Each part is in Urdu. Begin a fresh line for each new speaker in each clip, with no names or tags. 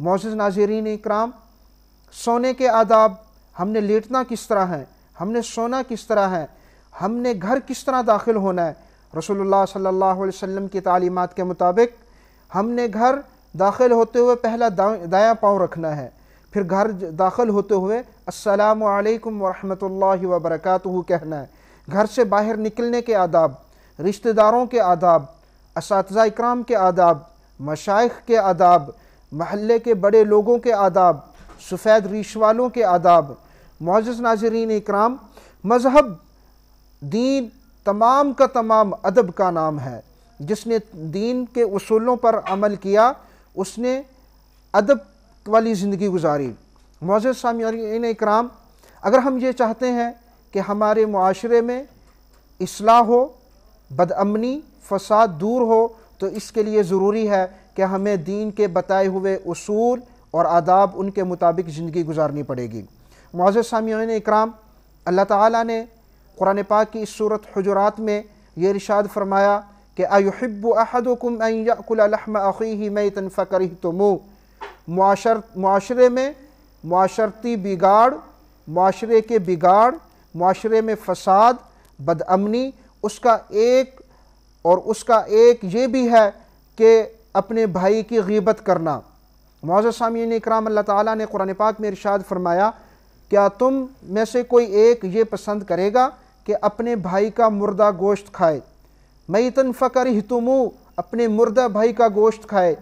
معزز ناظرین اکرام، سونے کے آداب، ہم نے لیٹنا کس طرح ہے، ہم نے سونا کس طرح ہے، ہم نے گھر کس طرح داخل ہونا ہے۔ رسول اللہ صلی اللہ علیہ وسلم کی تعلیمات کے مطابق ہم نے گھر داخل ہوتے ہوئے پہلا دایاں پاؤں رکھنا ہے، پھر گھر داخل ہوتے ہوئے السلام علیکم ورحمۃ اللہ وبرکاتہ کہنا ہے۔ گھر سے باہر نکلنے کے آداب، رشتہ داروں کے آداب، اساتذہ اکرام کے آداب، مشائخ کے آداب، محلے کے بڑے لوگوں کے آداب، سفید ریش والوں کے آداب۔ معزز ناظرین اکرام، مذہب، دین تمام کا تمام ادب کا نام ہے۔ جس نے دین کے اصولوں پر عمل کیا اس نے ادب والی زندگی گزاری۔ معزز سامعین اکرام، اگر ہم یہ چاہتے ہیں کہ ہمارے معاشرے میں اصلاح ہو، بد امنی، فساد دور ہو، تو اس کے لیے ضروری ہے کہ ہمیں دین کے بتائے ہوئے اصول اور آداب ان کے مطابق زندگی گزارنی پڑے گی۔ معزز سامعین اکرام، اللہ تعالیٰ نے قرآن پاک کی اس سورۃ حجرات میں یہ ارشاد فرمایا کہ اَيُحِبُّ أَحَدُكُمْ أَن يَأْكُلَ لَحْمَ أَخِيهِ مَيْتًا فَكَرِهْتُمُوهُ۔ معاشرے میں معاشرتی بگاڑ، معاشرے کے بگاڑ، معاشرے میں فساد، بد امنی، اس کا ایک یہ بھی ہے کہ اپنے بھائی کی غیبت کرنا۔ معزز سامعین اکرام، اللہ تعالیٰ نے قرآن پاک میں ارشاد فرمایا، کیا تم میں سے کوئی ایک یہ پسند کرے گا کہ اپنے بھائی کا مردہ گوشت کھائے؟ میتن فکرہتموہ، اپنے مردہ بھائی کا گوشت کھائے،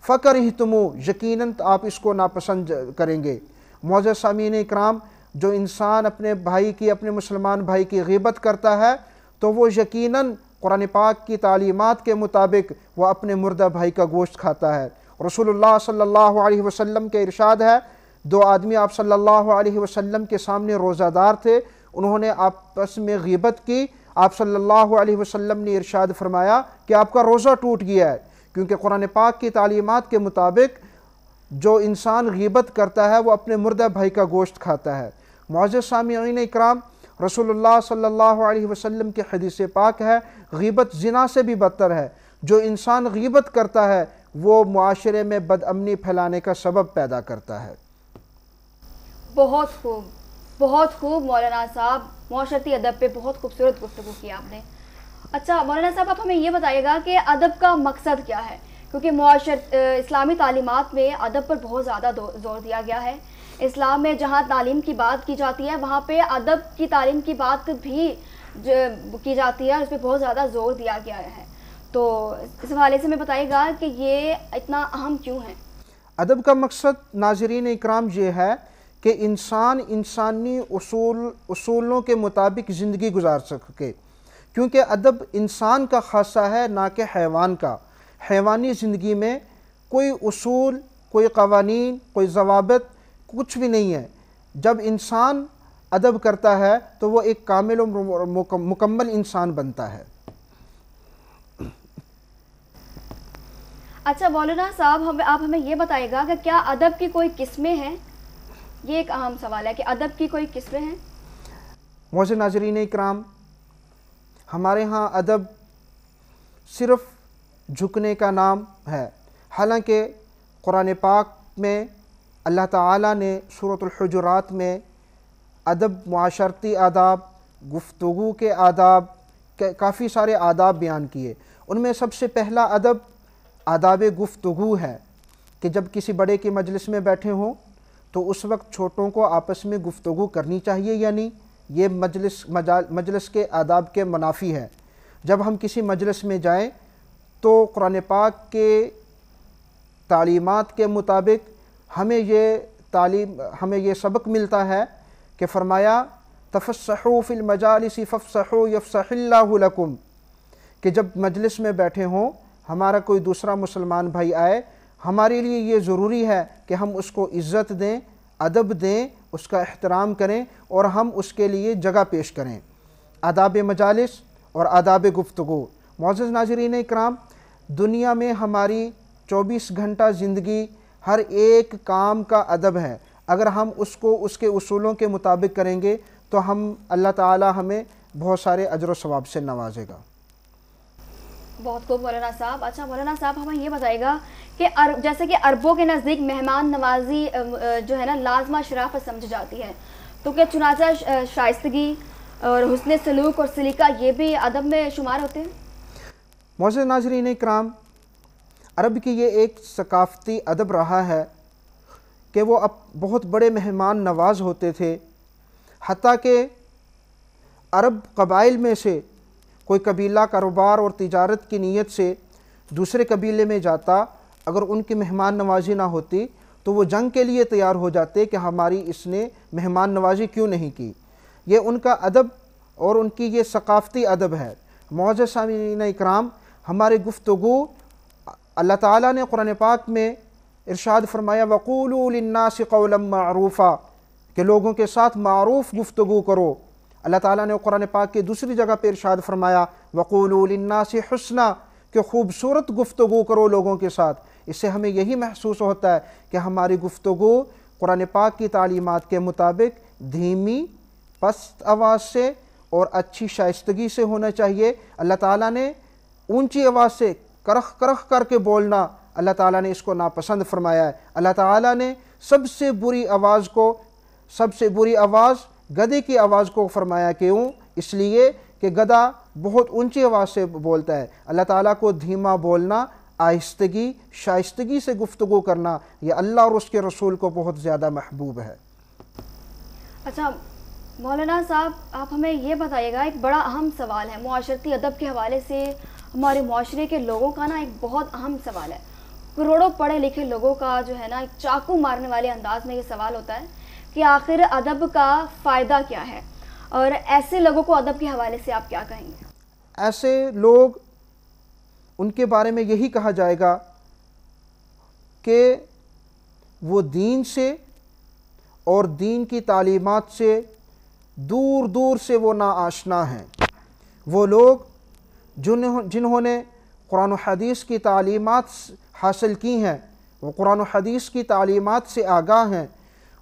فکرہتموہ، یقیناً آپ اس کو ناپسند کریں گے۔ معزز سامعین اکرام، جو انسان اپنے بھائی کی، اپنے مسلمان بھائی کی غیبت کرتا ہے تو وہ یقیناً قرآن پاک کی تعلیمات کے مطابق وہ اپنے مردہ بھائی کا گوشت کھاتا ہے۔ رسول اللہ صلی اللہ علیہ وسلم کے ارشاد ہے، دو آدمی آپ صلی اللہ علیہ وسلم کے سامنے روزہ دار تھے، انہوں نے آپس میں غیبت کی، آپ صلی اللہ علیہ وسلم نے ارشاد فرمایا کہ آپ کا روزہ ٹوٹ گیا ہے، کیونکہ قرآن پاک کی تعلیمات کے مطابق جو انسان غیبت کرتا ہے وہ اپنے مردہ بھائی کا گوشت کھاتا ہے۔ معزز سامعین اکرام، رسول اللہ صلی اللہ علیہ وسلم کی حدیث پاک ہے، غیبت زنا سے بھی بدتر ہے۔ جو انسان غیبت کرتا ہے وہ معاشرے میں بد امنی پھیلانے کا سبب پیدا کرتا ہے۔
بہت خوب مولانا صاحب، معاشرتی ادب پہ بہت خوبصورت گفتگو کی آپ نے۔ اچھا مولانا صاحب، آپ ہمیں یہ بتائیے گا کہ ادب کا مقصد کیا ہے؟ کیونکہ اسلامی تعلیمات میں ادب پر بہت زیادہ زور دیا گیا ہے۔ اسلام میں جہاں تعلیم کی بات کی جاتی ہے وہاں پہ ادب کی تعلیم کی بات بھی کی جاتی ہے، اس پہ بہت زیادہ زور دیا گیا ہے۔ تو اس حوالے سے میں بتائیے گا کہ یہ اتنا اہم کیوں ہے؟
ادب کا مقصد ناظرین اکرام یہ ہے کہ انسان انسانی اصولوں کے مطابق زندگی گزار سکے، کیونکہ ادب انسان کا خاصہ ہے نہ کہ حیوان کا۔ حیوانی زندگی میں کوئی اصول، کوئی قوانین، کوئی ضوابط کچھ بھی نہیں ہے۔ جب انسان ادب کرتا ہے تو وہ ایک کامل و مکمل انسان بنتا ہے۔
اچھا مولانا صاحب، آپ ہمیں یہ بتائیے گا کہ کیا ادب کی کوئی قسمیں ہیں؟ یہ ایک اہم سوال ہے کہ ادب کی کوئی قسمیں ہیں؟
معزز ناظرین اکرام، ہمارے ہاں ادب صرف جھکنے کا نام ہے، حالانکہ قرآن پاک میں اللہ تعالیٰ نے سورۃ الحجرات میں ادب، معاشرتی آداب، گفتگو کے آداب، کافی سارے آداب بیان کیے۔ ان میں سب سے پہلا ادب آداب گفتگو ہے کہ جب کسی بڑے کی مجلس میں بیٹھے ہوں تو اس وقت چھوٹوں کو آپس میں گفتگو کرنی چاہیے یا نہیں، یہ مجلس کے آداب کے منافی ہے۔ جب ہم کسی مجلس میں جائیں تو قرآن پاک کے تعلیمات کے مطابق ہمیں یہ سبق ملتا ہے کہ فرمایا تفصحوا فی المجالس فافصحوا یفصح اللہ لکم، کہ جب مجلس میں بیٹھے ہوں، ہمارا کوئی دوسرا مسلمان بھائی آئے، ہمارے لیے یہ ضروری ہے کہ ہم اس کو عزت دیں، ادب دیں، اس کا احترام کریں اور ہم اس کے لیے جگہ پیش کریں۔ آداب مجالس اور آداب گفتگو۔ معزز ناظرین اکرام، دنیا میں ہماری 24 گھنٹہ زندگی ہر ایک کام کا ادب ہے۔ اگر ہم اس کو اس کے اصولوں کے مطابق کریں گے تو اللہ تعالی ہمیں بہت سارے اجر و ثواب سے نوازے گا۔
بہت خوب مولانا صاحب. اچھا مولانا صاحب ہمیں یہ بتائے گا کہ جیسے کہ عربوں کے نزدیک مہمان نوازی جو ہے نا لازمہ شرافت سمجھی جاتی ہے, تو کیا چنانچہ شائستگی اور حسن سلوک اور سلیقہ یہ بھی ادب میں شمار ہوتے ہیں؟
معزز ناظرین اکرام, عرب کی یہ ایک ثقافتی ادب رہا ہے کہ وہ اب بہت بڑے مہمان نواز ہوتے تھے. حتیٰ کہ عرب قبائل میں سے کوئی قبیلہ کاروبار اور تجارت کی نیت سے دوسرے قبیلے میں جاتا, اگر ان کی مہمان نوازی نہ ہوتی تو وہ جنگ کے لیے تیار ہو جاتے کہ ہماری اس نے مہمان نوازی کیوں نہیں کی. یہ ان کا ادب اور ان کی یہ ثقافتی ادب ہے. معزز سامعین اکرام, ہماری گفتگو اللہ تعالیٰ نے قرآن پاک میں ارشاد فرمایا وَقُولُوا لِلنَّاسِ قَوْلًا مَعْرُوفًا, کہ لوگوں کے ساتھ معروف گفتگو کرو. اللہ تعالیٰ نے قرآن پاک کی دوسری جگہ پہ ارشاد فرمایا وَقُولُوا لِلنَّاسِ حُسْنًا, کہ خوبصورت گفتگو کرو لوگوں کے ساتھ. اس سے ہمیں یہی محسوس ہوتا ہے کہ ہماری گفتگو قرآن پاک کی تعلیمات کے مطابق دھیمی پست آواز سے اور اچھی شائستگی سے ہونا چاہیے. اللہ تعالیٰ نے اونچی آواز سے کرخ کرخ کر کے بولنا, اللہ تعالیٰ نے اس کو ناپسند فرمایا ہے. اللہ تعالیٰ نے سب سے بری آواز گدھے کی آواز کو فرمایا. کیوں؟ اس لیے کہ گدھا بہت اونچی آواز سے بولتا ہے. اللہ تعالیٰ کو دھیما بولنا, آہستگی شائستگی سے گفتگو کرنا, یہ اللہ اور اس کے رسول کو بہت زیادہ محبوب ہے.
اچھا مولانا صاحب آپ ہمیں یہ بتائیے گا, ایک بڑا اہم سوال ہے معاشرتی ادب کے حوالے سے. ہمارے معاشرے کے لوگوں کا نا ایک بہت اہم سوال ہے. کروڑوں پڑھے لکھے لوگوں کا جو ہے نا ایک چاقو مارنے والے انداز میں یہ سوال ہوتا ہے کہ آخر ادب کا فائدہ کیا ہے, اور ایسے لوگوں کو ادب کے حوالے سے آپ کیا کہیں گے؟
ایسے لوگ, ان کے بارے میں یہی کہا جائے گا کہ وہ دین سے اور دین کی تعلیمات سے دور دور سے وہ ناآشنا ہیں. وہ لوگ جنہوں نے قرآن و حدیث کی تعلیمات حاصل کی ہیں, وہ قرآن و حدیث کی تعلیمات سے آگاہ ہیں,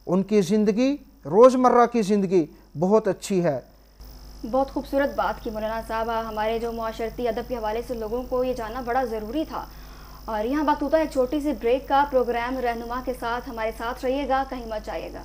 ان کی زندگی روزمرہ کی زندگی بہت اچھی ہے.
بہت خوبصورت بات کی مولانا صاحب. ہمارے جو معاشرتی ادب کے حوالے سے لوگوں کو یہ جاننا بڑا ضروری تھا. اور یہاں وقت ہوتا ہے ایک چھوٹی سی بریک کا. پروگرام رہنما کے ساتھ ہمارے ساتھ رہیے گا, کہیں مت جائیے گا.